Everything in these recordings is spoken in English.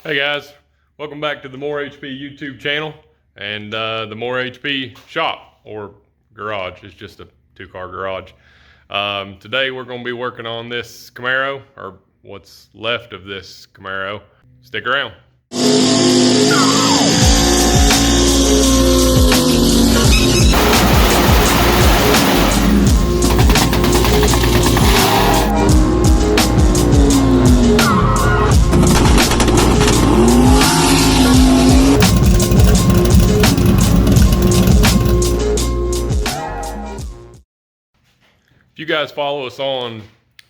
Hey guys, welcome back to the More HP YouTube channel and the More HP shop or garage. It's just a two-car garage. Today we're going to be working on this Camaro, or what's left of this Camaro. Stick around. If you guys follow us on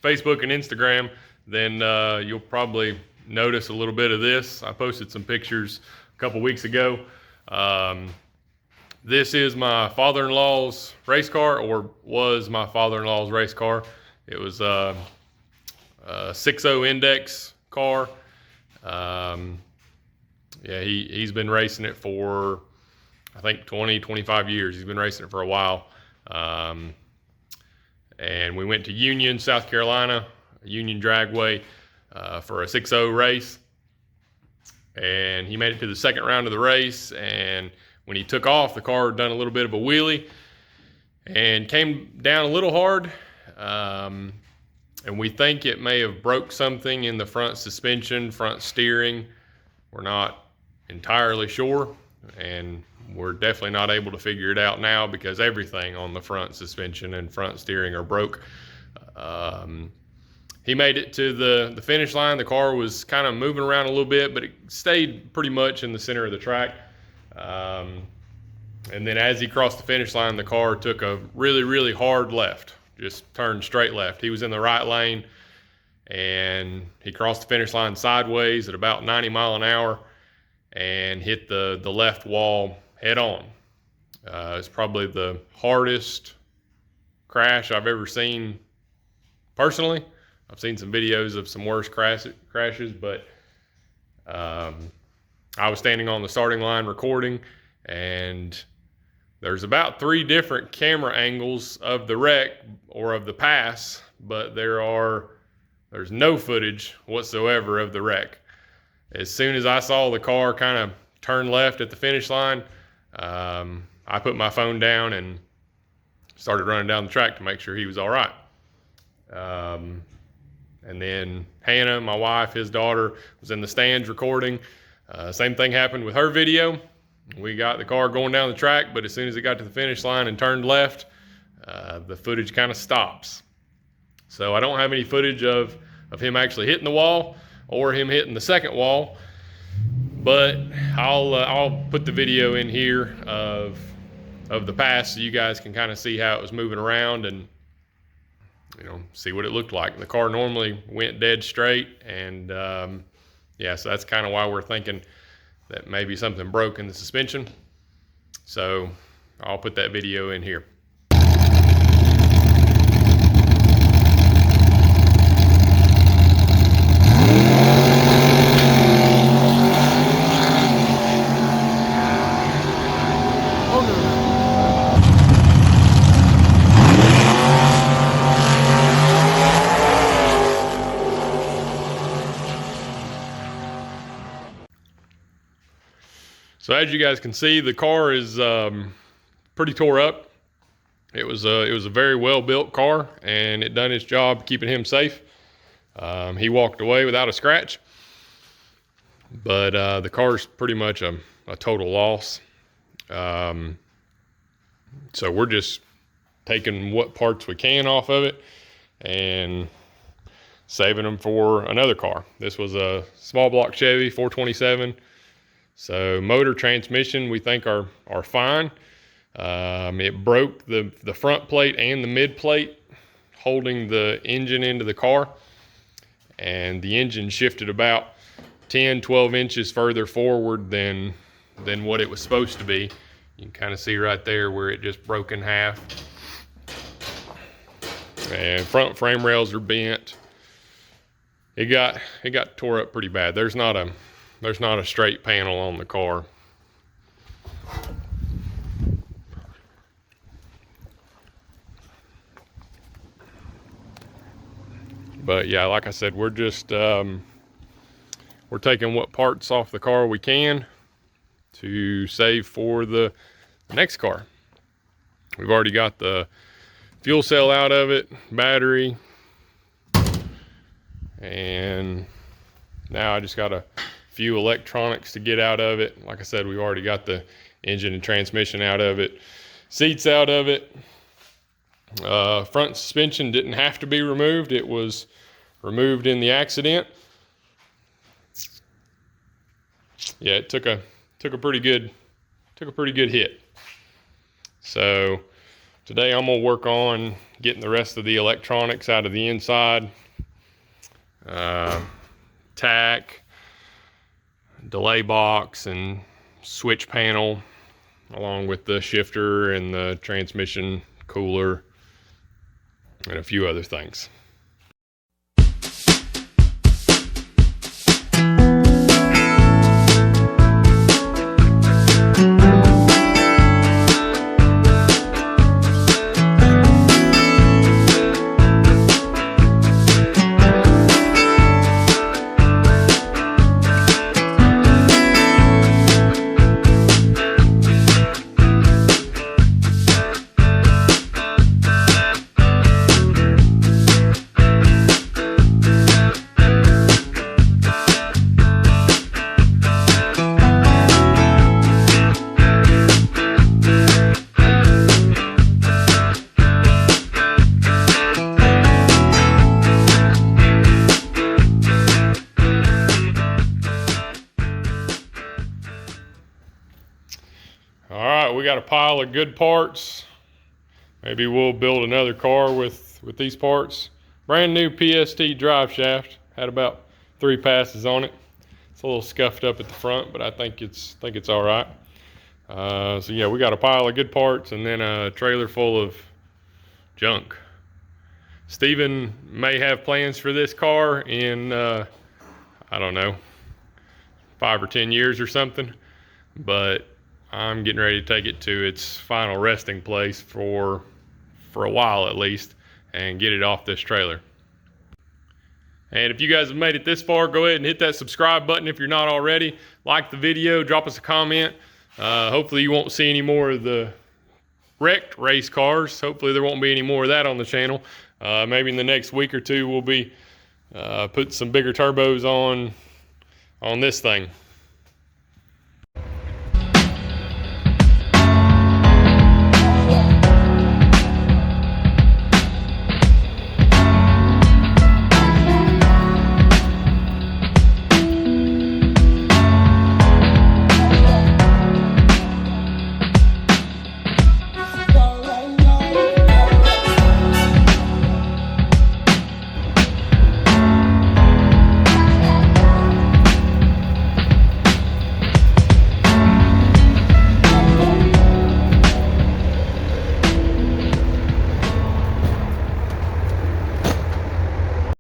Facebook and Instagram, then you'll probably notice a little bit of this. I posted some pictures a couple weeks ago. This is my father-in-law's race car, or was my father-in-law's race car. It was a 6.0 index car. Yeah, he's been racing it for, I think, 25 years. He's been racing it for a while. And we went to Union, South Carolina, Union Dragway, for a 6.0 race. And he made it to the second round of the race. And when he took off, the car had done a little bit of a wheelie and came down a little hard. And we think it may have broke something in the front suspension, front steering. We're not entirely sure. And we're definitely not able to figure it out now because everything on the front suspension and front steering are broke. He made it to the finish line. The car was kind of moving around a little bit, but it stayed pretty much in the center of the track. And then as he crossed the finish line, the car took a really, really hard left, just turned straight left. He was in the right lane, and he crossed the finish line sideways at about 90 miles an hour and hit the left wall head on. It's probably the hardest crash I've ever seen personally. I've seen some videos of some worse crashes, but I was standing on the starting line recording, and there's about 3 different camera angles of the wreck or of the pass, but there's no footage whatsoever of the wreck. As soon as I saw the car kind of turn left at the finish line, I put my phone down and started running down the track to make sure he was all right. And then Hannah, my wife, his daughter, was in the stands recording. Same thing happened with her video. We got the car going down the track, but as soon as it got to the finish line and turned left, the footage kind of stops. So I don't have any footage of him actually hitting the wall or him hitting the second wall, but I'll put the video in here of the pass so you guys can kind of see how it was moving around and see what it looked like. The car normally went dead straight, and yeah, so that's kind of why we're thinking that maybe something broke in the suspension. So I'll put that video in here. So as you guys can see, the car is pretty tore up. It was a very well built car, and it done its job keeping him safe. He walked away without a scratch, but the car's pretty much a total loss. So we're just taking what parts we can off of it and saving them for another car. This was a small block Chevy 427. So motor, transmission, we think are fine. It broke the front plate and the mid plate holding the engine into the car, and the engine shifted about 10-12 inches further forward than what it was supposed to be. You can kind of see right there where it just broke in half. And front frame rails are bent. It got tore up pretty bad. There's not a straight panel on the car. But yeah, like I said, we're just we're taking what parts off the car we can to save for the next car. We've already got the fuel cell out of it, battery, and now I just got a few electronics to get out of it. Like I said, we've already got the engine and transmission out of it, seats out of it. Front suspension didn't have to be removed. It was removed in the accident. Yeah, it took a pretty good hit. So today I'm gonna work on getting the rest of the electronics out of the inside. Tack, delay box, and switch panel, along with the shifter and the transmission cooler and a few other things. All right, we got a pile of good parts. Maybe we'll build another car with these parts. Brand new PST drive shaft. Had about 3 passes on it. It's a little scuffed up at the front, but I think it's all right. So yeah, we got a pile of good parts and then a trailer full of junk. Steven may have plans for this car in I don't know, 5 or 10 years or something, but I'm getting ready to take it to its final resting place for a while at least, and get it off this trailer. And if you guys have made it this far, go ahead and hit that subscribe button if you're not already. Like the video, drop us a comment. Hopefully you won't see any more of the wrecked race cars. Hopefully there won't be any more of that on the channel. Maybe in the next week or two we'll be putting some bigger turbos on this thing.